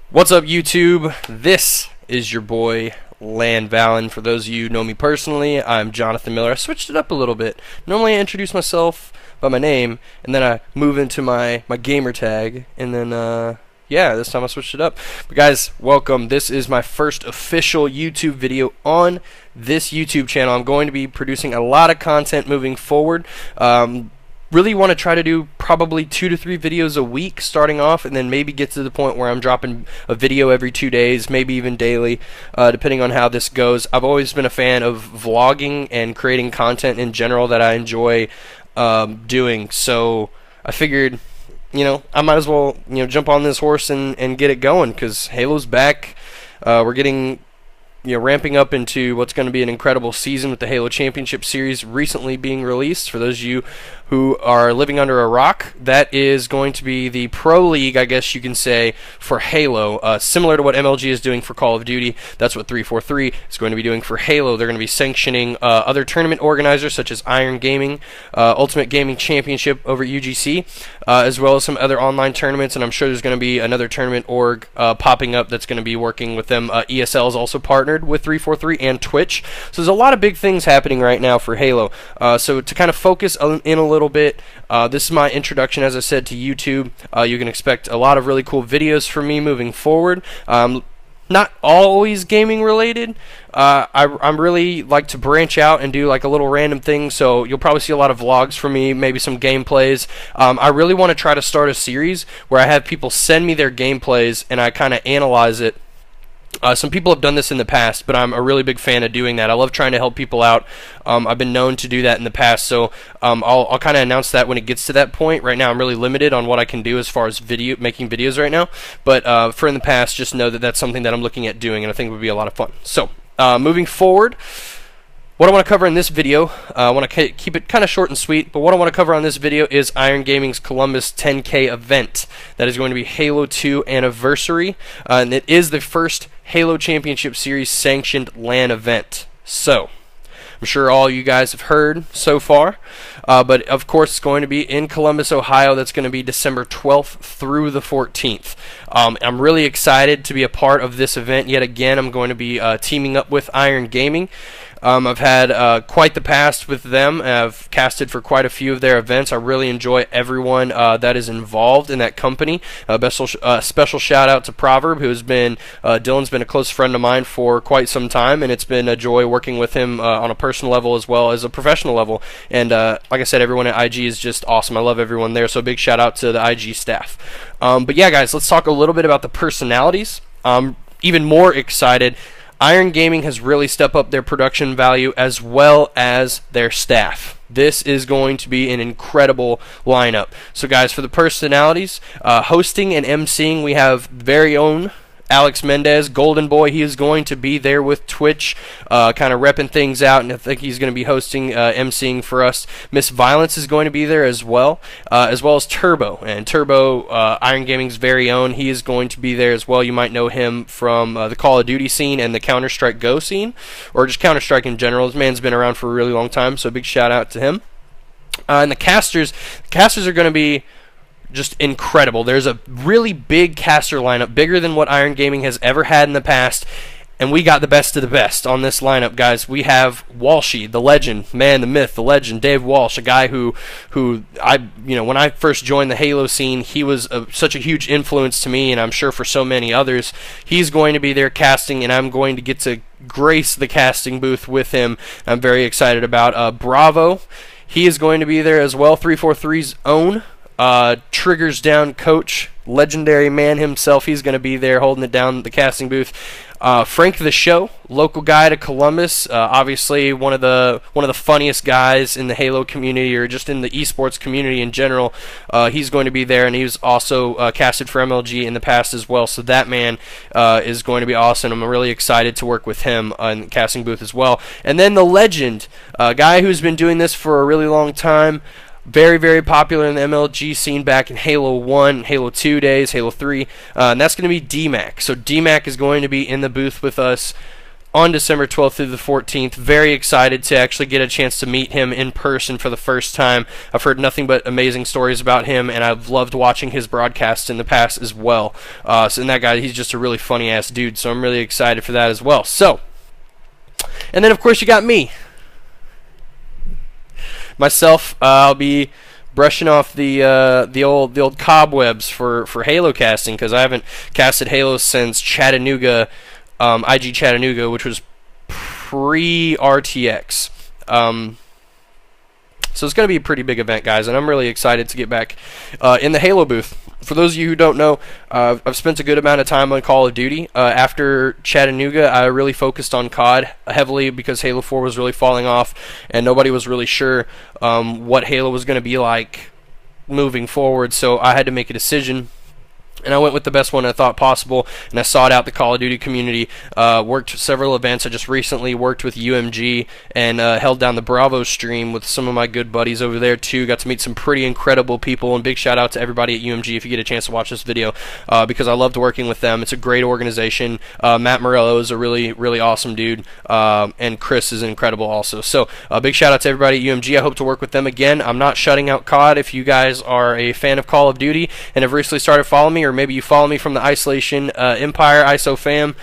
What's up, YouTube? This is your boy Land Valen. For those of you who know me personally, I'm Jonathan Miller. I switched it up a little bit. Normally I introduce myself by my name, and then I move into my gamer tag, and then yeah, this time I switched it up. But guys, welcome. This is my first official YouTube video on this YouTube channel. I'm going to be producing a lot of content moving forward. Really want to try to do probably 2 to 3 videos a week starting off, and then maybe get to the point where I'm dropping a video every 2 days, maybe even daily, depending on how this goes. I've always been a fan of vlogging and creating content in general that I enjoy doing, so I figured, I might as well, jump on this horse and get it going, because Halo's back. We're getting ramping up into what's going to be an incredible season with the Halo Championship Series recently being released. For those of you who are living under a rock, that is going to be the Pro League, I guess you can say, for Halo. Similar to what MLG is doing for Call of Duty, that's what 343 is going to be doing for Halo. They're going to be sanctioning other tournament organizers such as Iron Gaming, Ultimate Gaming Championship over at UGC, as well as some other online tournaments, and I'm sure there's going to be another tournament org popping up that's going to be working with them. ESL is also partnered with 343 and Twitch, so there's a lot of big things happening right now for Halo. So to kind of focus in a little bit, this is my introduction, as I said, to YouTube. You can expect a lot of really cool videos from me moving forward. Not always gaming related. I'm really like to branch out and do like a little random thing, so you'll probably see a lot of vlogs from me, maybe some gameplays. I really want to try to start a series where I have people send me their gameplays and I kind of analyze it. Some people have done this in the past, but I'm a really big fan of doing that. I love trying to help people out. I've been known to do that in the past, so I'll kind of announce that when it gets to that point. Right now I'm really limited on what I can do as far as making videos right now, but for in the past, just know that that's something that I'm looking at doing, and I think it would be a lot of fun. So moving forward, what I want to cover in this video, I want to keep it kind of short and sweet, but what I want to cover on this video is Iron Gaming's Columbus 10K event. That is going to be Halo 2 Anniversary, and it is the first Halo Championship Series sanctioned LAN event. So, I'm sure all you guys have heard so far, but of course it's going to be in Columbus, Ohio. That's going to be December 12th through the 14th. I'm really excited to be a part of this event. Yet again, I'm going to be teaming up with Iron Gaming. I've had quite the past with them. I've casted for quite a few of their events. I really enjoy everyone that is involved in that company. Special shout out to Proverb, who's been Dylan's been a close friend of mine for quite some time, and it's been a joy working with him on a personal level as well as a professional level. And like I said, everyone at IG is just awesome. I love everyone there, so big shout out to the IG staff. But yeah, guys, let's talk a little bit about the personalities. Even more excited, Iron Gaming has really stepped up their production value as well as their staff. This is going to be an incredible lineup. So guys, for the personalities, hosting and emceeing, we have very own Alex Mendez, Golden Boy. He is going to be there with Twitch, kind of repping things out, and I think he's going to be hosting, emceeing for us. Miss Violence is going to be there as well as Turbo. And Turbo, Iron Gaming's very own, he is going to be there as well. You might know him from the Call of Duty scene and the Counter-Strike Go scene, or just Counter-Strike in general. This man's been around for a really long time, so big shout out to him. And the casters are going to be just incredible. There's a really big caster lineup, bigger than what Iron Gaming has ever had in the past, and we got the best of the best on this lineup, guys. We have Walshy, the legend, man, the myth, the legend, Dave Walsh, a guy who when I first joined the Halo scene, he was such a huge influence to me, and I'm sure for so many others. He's going to be there casting, and I'm going to get to grace the casting booth with him. I'm very excited about Bravo. He is going to be there as well. 343's own Triggers Down coach, legendary man himself. He's going to be there holding it down the casting booth. Frank the Show, local guy to Columbus, obviously one of the funniest guys in the Halo community, or just in the esports community in general. He's going to be there, and he was also casted for MLG in the past as well. So that man is going to be awesome. I'm really excited to work with him in the casting booth as well. And then the legend, a guy who's been doing this for a really long time. Very, very popular in the MLG scene back in Halo 1, Halo 2 days, Halo 3, and that's going to be DMAC. So DMAC is going to be in the booth with us on December 12th through the 14th. Very excited to actually get a chance to meet him in person for the first time. I've heard nothing but amazing stories about him, and I've loved watching his broadcasts in the past as well. And that guy, he's just a really funny-ass dude, so I'm really excited for that as well. So, and then, of course, you got me. Myself, I'll be brushing off the old cobwebs for Halo casting, because I haven't casted Halo since Chattanooga, IG Chattanooga, which was pre-RTX. So it's going to be a pretty big event, guys, and I'm really excited to get back in the Halo booth. For those of you who don't know, I've spent a good amount of time on Call of Duty. After Chattanooga, I really focused on COD heavily because Halo 4 was really falling off, and nobody was really sure what Halo was going to be like moving forward, so I had to make a decision. And I went with the best one I thought possible, and I sought out the Call of Duty community, worked several events. I just recently worked with UMG and held down the Bravo stream with some of my good buddies over there too. Got to meet some pretty incredible people, and big shout out to everybody at UMG if you get a chance to watch this video, because I loved working with them. It's a great organization. Matt Morello is a really, really awesome dude, and Chris is incredible also. So big shout out to everybody at UMG. I hope to work with them again. I'm not shutting out COD. If you guys are a fan of Call of Duty and have recently started following me, or maybe you follow me from the Isolation Empire ISO fam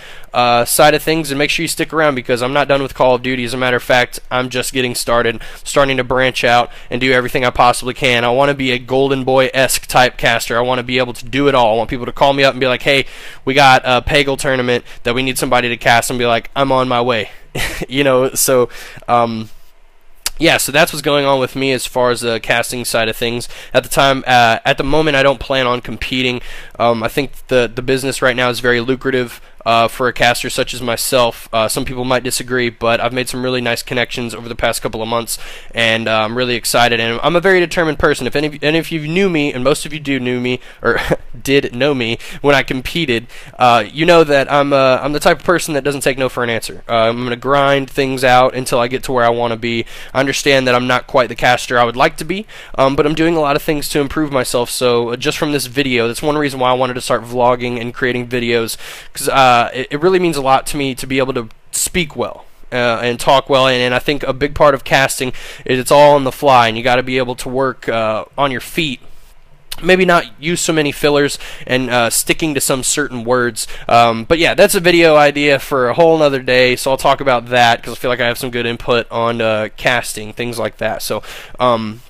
side of things, and make sure you stick around because I'm not done with Call of Duty. As a matter of fact, I'm just getting started, starting to branch out and do everything I possibly can. I want to be a Golden Boy-esque type caster. I want to be able to do it all. I want people to call me up and be like, hey, we got a Peggle tournament that we need somebody to cast, and be like, I'm on my way. You know, so yeah, so that's what's going on with me as far as the casting side of things. At the moment, I don't plan on competing. I think the business right now is very lucrative for a caster such as myself. Some people might disagree, but I've made some really nice connections over the past couple of months, and I'm really excited. And I'm a very determined person. If you knew me, and most of you do knew me or did know me when I competed, you know that I'm the type of person that doesn't take no for an answer. I'm gonna grind things out until I get to where I want to be. I understand that I'm not quite the caster I would like to be, but I'm doing a lot of things to improve myself. So just from this video, that's one reason why I wanted to start vlogging and creating videos, because it really means a lot to me to be able to speak well and talk well, and I think a big part of casting is it's all on the fly, and you got to be able to work on your feet. Maybe not use so many fillers and sticking to some certain words. But yeah, that's a video idea for a whole nother day, so I'll talk about that because I feel like I have some good input on casting, things like that. So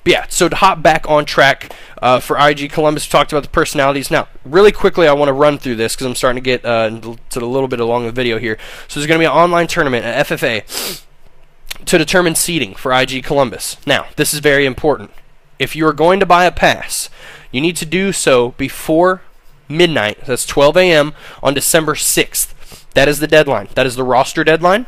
yeah, so to hop back on track for IG Columbus, we talked about the personalities. Now, really quickly, I want to run through this because I'm starting to get to a little bit along the video here. So there's going to be an online tournament at FFA to determine seeding for IG Columbus. Now, this is very important. If you are going to buy a pass, you need to do so before midnight. That's 12 a.m. on December 6th. That is the deadline. That is the roster deadline.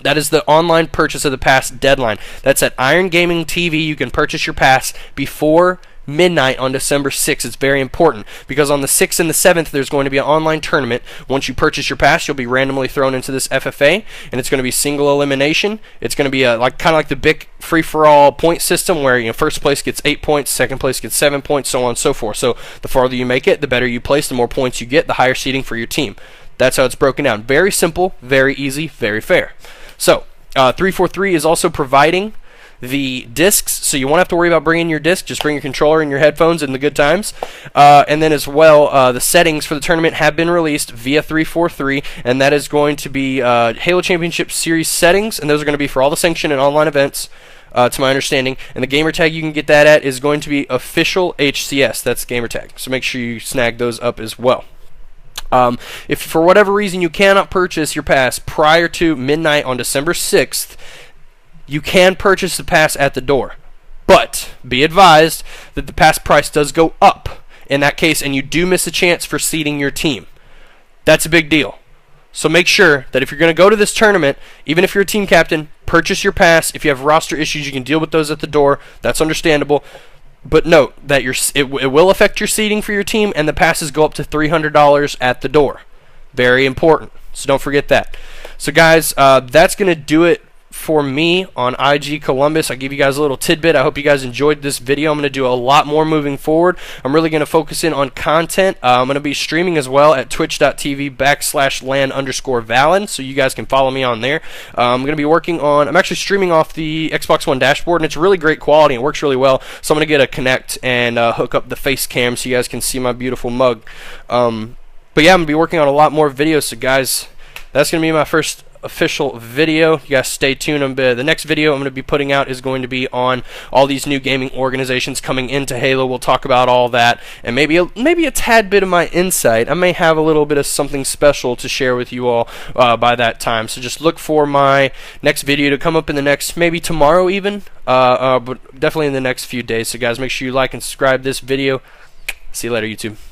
That is the online purchase of the pass deadline. That's at Iron Gaming TV. You can purchase your pass before midnight on December 6th. It's very important because on the 6th and the 7th there's going to be an online tournament. Once you purchase your pass, you'll be randomly thrown into this FFA, and it's going to be single elimination. It's going to be kind of like the big free-for-all point system where first place gets 8 points, second place gets 7 points, so on and so forth. So the farther you make it, the better you place, the more points you get, the higher seeding for your team. That's how it's broken down. Very simple, very easy, very fair. So 343 is also providing the discs, so you won't have to worry about bringing your disc. Just bring your controller and your headphones in the good times. And then as well, the settings for the tournament have been released via 343, and that is going to be Halo Championship Series settings, and those are going to be for all the sanctioned and online events, to my understanding. And the gamer tag you can get that at is going to be official HCS. That's gamer tag. So make sure you snag those up as well. If for whatever reason you cannot purchase your pass prior to midnight on December 6th, you can purchase the pass at the door, but be advised that the pass price does go up in that case, and you do miss a chance for seeding your team. That's a big deal. So make sure that if you're going to go to this tournament, even if you're a team captain, purchase your pass. If you have roster issues, you can deal with those at the door. That's understandable. But note that it will affect your seeding for your team, and the passes go up to $300 at the door. Very important. So don't forget that. So guys, that's going to do it for me on IG Columbus. I give you guys a little tidbit. I hope you guys enjoyed this video. I'm going to do a lot more moving forward. I'm really going to focus in on content. I'm going to be streaming as well at twitch.tv/LAN_Valen, so you guys can follow me on there. I'm going to be working on, I'm actually streaming off the Xbox One dashboard, and it's really great quality. It works really well. So I'm going to get a Kinect and hook up the face cam so you guys can see my beautiful mug. But yeah, I'm going to be working on a lot more videos, so guys, that's going to be my first official video. You guys stay tuned. The next video I'm going to be putting out is going to be on all these new gaming organizations coming into Halo. We'll talk about all that, and maybe a tad bit of my insight. I may have a little bit of something special to share with you all by that time. So just look for my next video to come up in the next, maybe tomorrow even, but definitely in the next few days. So guys, make sure you like and subscribe this video. See you later, YouTube.